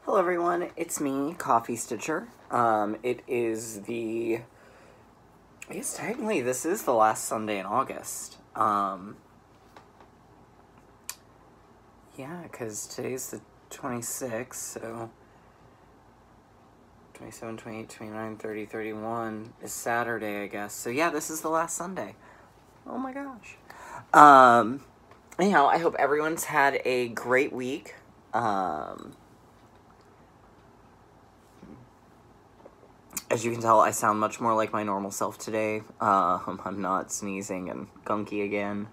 Hello everyone, it's me, Coffee Stitcher. It is I guess technically this is the last Sunday in August. Yeah, because today's the 26th, so 27, 28, 29, 30, 31 is Saturday, I guess. So yeah, this is the last Sunday. Oh my gosh. Anyhow, I hope everyone's had a great week. As you can tell, I sound much more like my normal self today. I'm not sneezing and gunky again.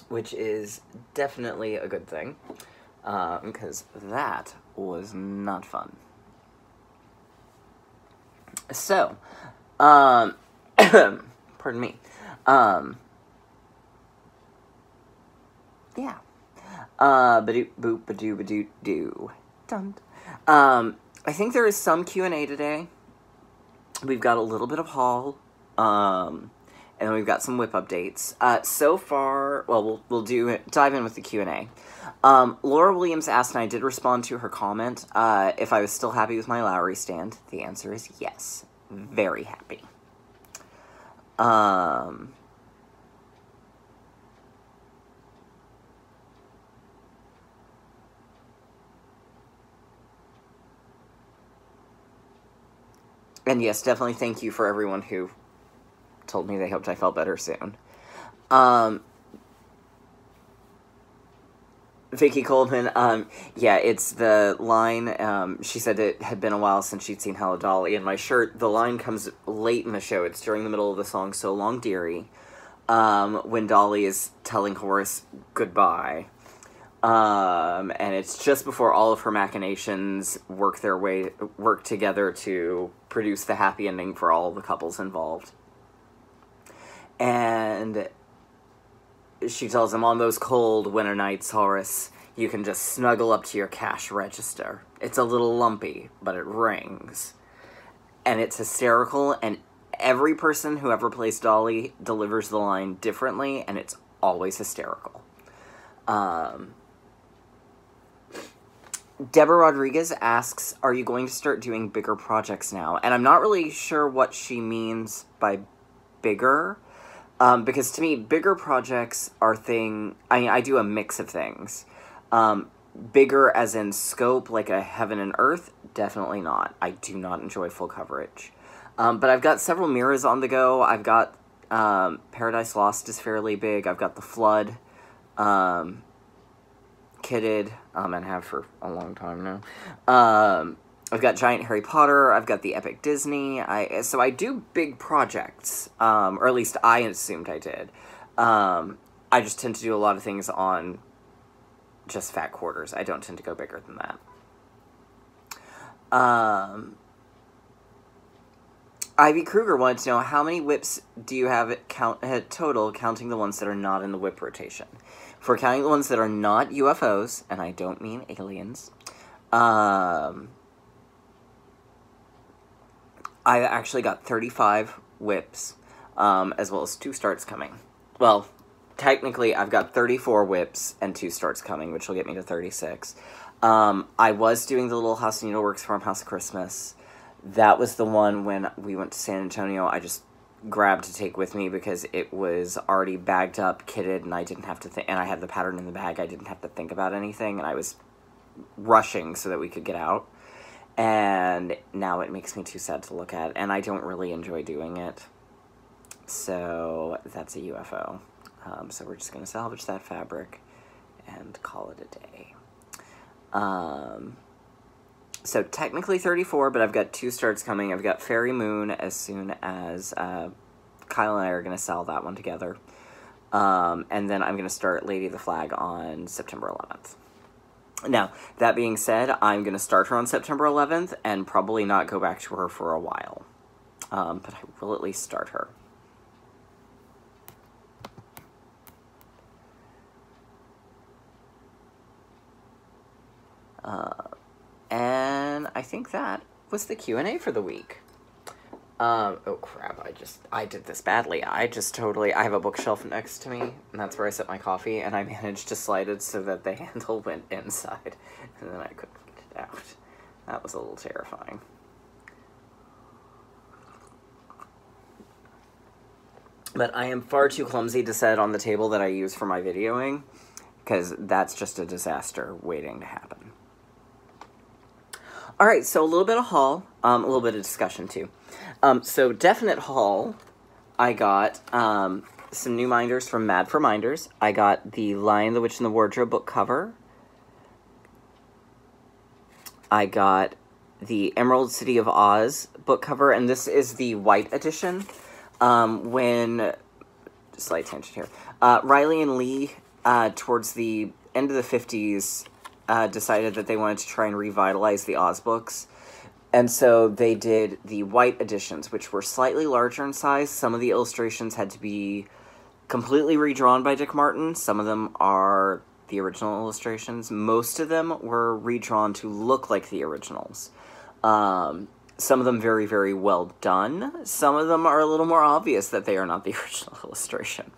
Which is definitely a good thing, because that was not fun. So, pardon me. Yeah. Ba-doop boop ba-doo ba-doo doo. Dun. I think there is some Q&A today. We've got a little bit of haul, and then we've got some whip updates. So far, well, we'll dive in with the Q&A. Laura Williams asked, and I did respond to her comment, if I was still happy with my Lowry stand. The answer is yes. Very happy. And yes, definitely thank you for everyone who told me they hoped I felt better soon. Vicky Coleman, yeah, it's the line, she said it had been a while since she'd seen Hello Dolly, and my shirt, the line comes late in the show. It's during the middle of the song, So Long Dearie, when Dolly is telling Horace goodbye. And it's just before all of her machinations work together to produce the happy ending for all the couples involved. And she tells him, on those cold winter nights, Horace, you can just snuggle up to your cash register. It's a little lumpy, but it rings. And it's hysterical, and every person who ever plays Dolly delivers the line differently, and it's always hysterical. Deborah Rodriguez asks, are you going to start doing bigger projects now? And I'm not really sure what she means by bigger, because to me, bigger projects are I do a mix of things. Bigger as in scope, like a Heaven and Earth, definitely not. I do not enjoy full coverage. But I've got several mirrors on the go. I've got Paradise Lost is fairly big. I've got The Flood, kitted, and have for a long time now. I've got Giant Harry Potter, I've got the Epic Disney, so I do big projects, or at least I assumed I did. I just tend to do a lot of things on just fat quarters. I don't tend to go bigger than that. Ivy Kruger wanted to know, how many whips do you have at total, counting the ones that are not in the whip rotation? For counting the ones that are not UFOs, and I don't mean aliens, I've actually got 35 whips, as well as 2 starts coming. Well, technically, I've got 34 whips and 2 starts coming, which will get me to 36. I was doing the Little House Needleworks Farmhouse Christmas. That was the one when we went to San Antonio. I just grabbed to take with me because it was already bagged up, kitted, and I didn't have to think, and I had the pattern in the bag. I didn't have to think about anything, and I was rushing so that we could get out. And now it makes me too sad to look at, and I don't really enjoy doing it. So that's a UFO. So we're just going to salvage that fabric and call it a day. So technically 34, but I've got 2 starts coming. I've got Fairy Moon as soon as Kyle and I are going to sell that one together. And then I'm going to start Lady of the Flag on September 11th. Now, that being said, I'm going to start her on September 11th and probably not go back to her for a while. But I will at least start her. And I think that was the Q&A for the week. Oh crap, I did this badly. I have a bookshelf next to me, and that's where I set my coffee, and I managed to slide it so that the handle went inside, and then I couldn't get it out. That was a little terrifying. But I am far too clumsy to set it on the table that I use for my videoing, because that's just a disaster waiting to happen. Alright, so a little bit of haul, a little bit of discussion too. So definite haul, I got some new minders from Mad for Minders. I got the Lion, the Witch, and the Wardrobe book cover. I got the Emerald City of Oz book cover, and this is the white edition. Slight tangent here, Riley and Lee, towards the end of the 50s, decided that they wanted to try and revitalize the Oz books. And so they did the white editions, which were slightly larger in size. Some of the illustrations had to be completely redrawn by Dick Martin. Some of them are the original illustrations. Most of them were redrawn to look like the originals. Some of them very, very well done. Some of them are a little more obvious that they are not the original illustration,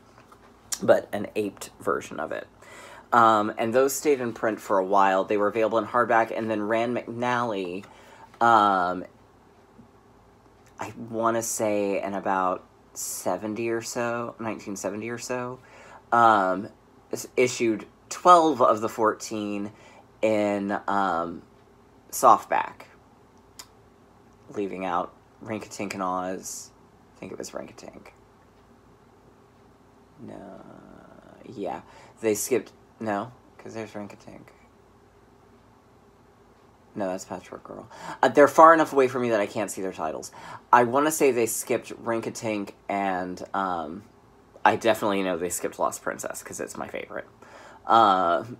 but an aped version of it. And those stayed in print for a while. They were available in hardback, and then Rand McNally, I want to say in about 1970 or so, issued 12 of the 14 in softback, leaving out Rinkatink and Oz. I think it was Rinkatink. No, yeah, they skipped, no, because there's Rinkatink. No, that's Patchwork Girl. They're far enough away from me that I can't see their titles. I want to say they skipped Rinkatink, and I definitely know they skipped Lost Princess, because it's my favorite. And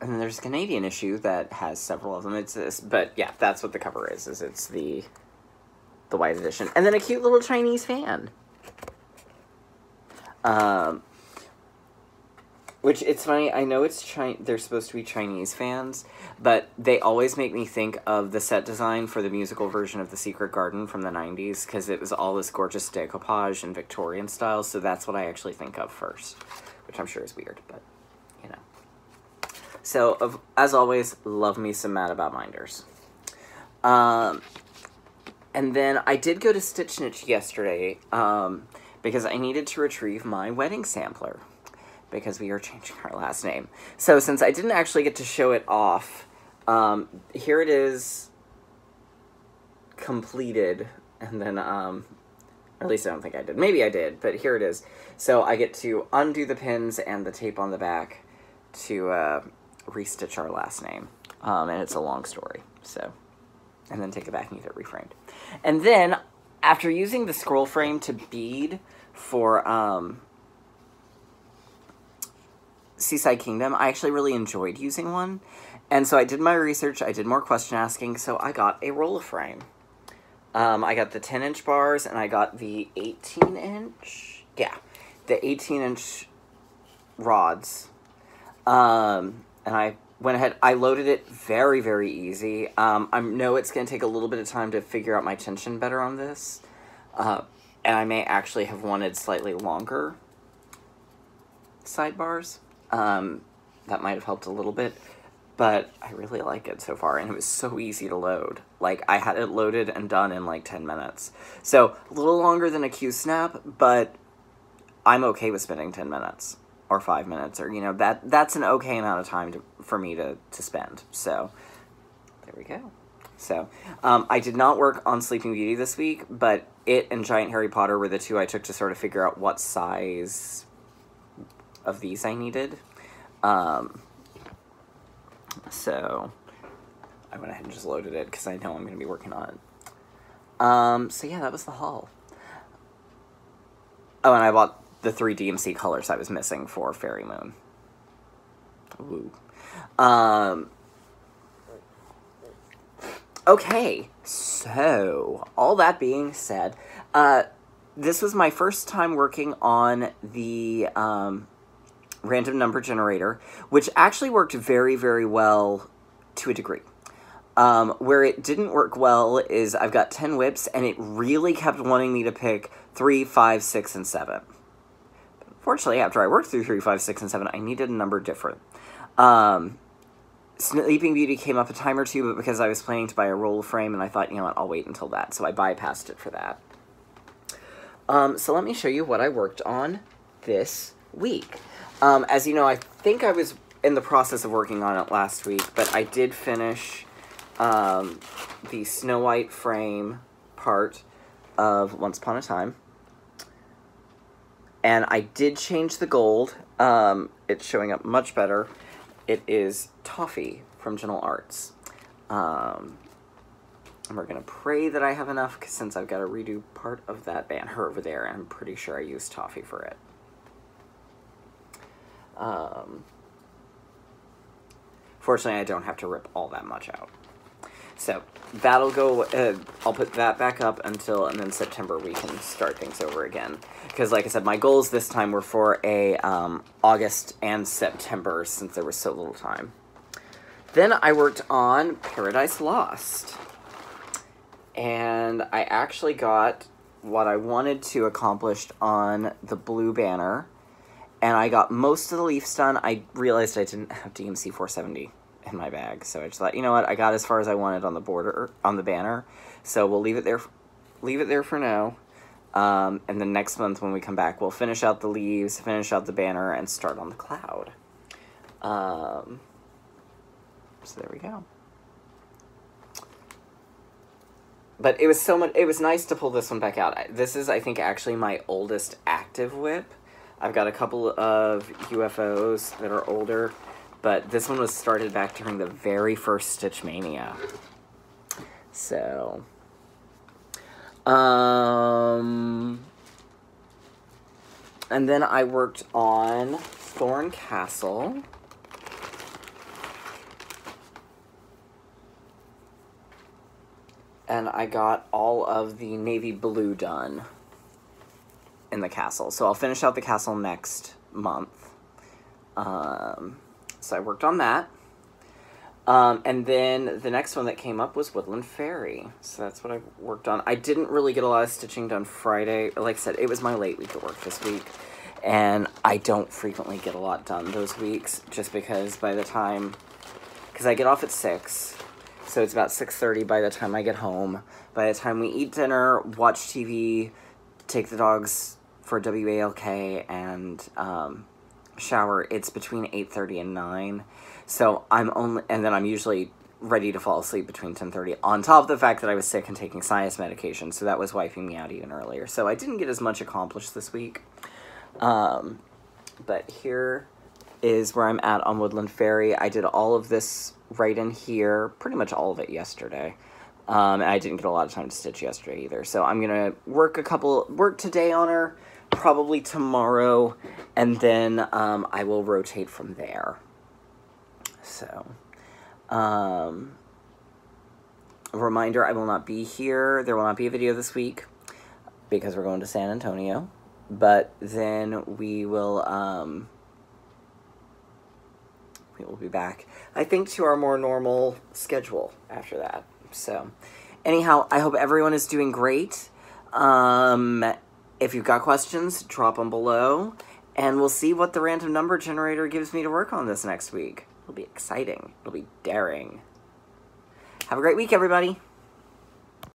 then there's a Canadian issue that has several of them. It's this, but yeah, that's what the cover is it's the white edition. And then a cute little Chinese fan. Which, it's funny, I know they're supposed to be Chinese fans, but they always make me think of the set design for the musical version of The Secret Garden from the 90s, because it was all this gorgeous decoupage and Victorian style, so that's what I actually think of first, which I'm sure is weird, but, you know. So, as always, love me some Mad About Minders. And then I did go to StitchKnit yesterday, because I needed to retrieve my wedding sampler, because we are changing our last name. So since I didn't actually get to show it off, here it is completed, and then, or at least I don't think I did. Maybe I did, but here it is. So I get to undo the pins and the tape on the back to restitch our last name. And it's a long story, so. And then take it back and get it reframed. And then, after using the scroll frame to bead for, Seaside Kingdom, I actually really enjoyed using one. And so I did my research, I did more question asking, so I got a roller frame. I got the 10-inch bars, and I got the 18-inch, yeah, the 18-inch rods. And I went ahead, I loaded it very, very easy. I know it's going to take a little bit of time to figure out my tension better on this. And I may actually have wanted slightly longer sidebars. That might have helped a little bit, but I really like it so far, and it was so easy to load. Like, I had it loaded and done in like 10 minutes. So, a little longer than a Q-snap, but I'm okay with spending 10 minutes, or 5 minutes, or, you know, that's an okay amount of time for me to spend. So, there we go. So, I did not work on Sleeping Beauty this week, but it and Giant Harry Potter were the two I took to sort of figure out what size of these I needed. So I went ahead and just loaded it because I know I'm going to be working on it. So yeah, that was the haul. Oh, and I bought the 3 DMC colors I was missing for Fairy Moon. Woo. Okay, so all that being said, this was my first time working on the random number generator, which actually worked very, very well to a degree. Where it didn't work well is I've got 10 whips, and it really kept wanting me to pick 3, 5, 6, and 7. Fortunately, after I worked through 3, 5, 6, and 7, I needed a number different. Sleeping Beauty came up a time or two, but because I was planning to buy a roll frame, and I thought, you know what, I'll wait until that, so I bypassed it for that. So let me show you what I worked on this week. As you know, I think I was in the process of working on it last week, but I did finish the Snow White frame part of Once Upon a Time. And I did change the gold. It's showing up much better. It is Toffee from Gentle Arts. And we're going to pray that I have enough, cause since I've got to redo part of that banner over there, and I'm pretty sure I used Toffee for it. Fortunately, I don't have to rip all that much out. So, that'll go, I'll put that back up until, and then September we can start things over again. Because, like I said, my goals this time were for a August and September, since there was so little time. Then I worked on Paradise Lost. And I actually got what I wanted to accomplish on the blue banner. And I got most of the leaves done. I realized I didn't have DMC 470 in my bag, so I just thought, you know what, I got as far as I wanted on the border, on the banner, so we'll leave it there for now, and then next month when we come back, we'll finish out the leaves, finish out the banner, and start on the cloud. So there we go. But it was it was nice to pull this one back out. This is, I think, actually my oldest active whip. I've got a couple of UFOs that are older, but this one was started back during the very first Stitch Mania. So, and then I worked on Thorn Castle. And I got all of the navy blue done in the castle. So I'll finish out the castle next month. So I worked on that. And then the next one that came up was Woodland Fairy. So that's what I worked on. I didn't really get a lot of stitching done Friday. Like I said, it was my late week at work this week. And I don't frequently get a lot done those weeks, just because by the time, because I get off at 6, so it's about 6:30 by the time I get home. By the time we eat dinner, watch TV, take the dogs for WALK, and shower, it's between 8:30 and 9. So and then I'm usually ready to fall asleep between 10:30, on top of the fact that I was sick and taking sinus medication, so that was wiping me out even earlier. So I didn't get as much accomplished this week. But here is where I'm at on Woodland Fairy. I did all of this right in here, pretty much all of it yesterday. And I didn't get a lot of time to stitch yesterday either. So I'm going to work today on her, probably tomorrow, and then I will rotate from there. So, a reminder, I will not be here. There will not be a video this week because we're going to San Antonio. But then we will be back, I think, to our more normal schedule after that. So, anyhow, I hope everyone is doing great. If you've got questions, drop them below, and we'll see what the random number generator gives me to work on this next week. It'll be exciting. It'll be daring. Have a great week, everybody.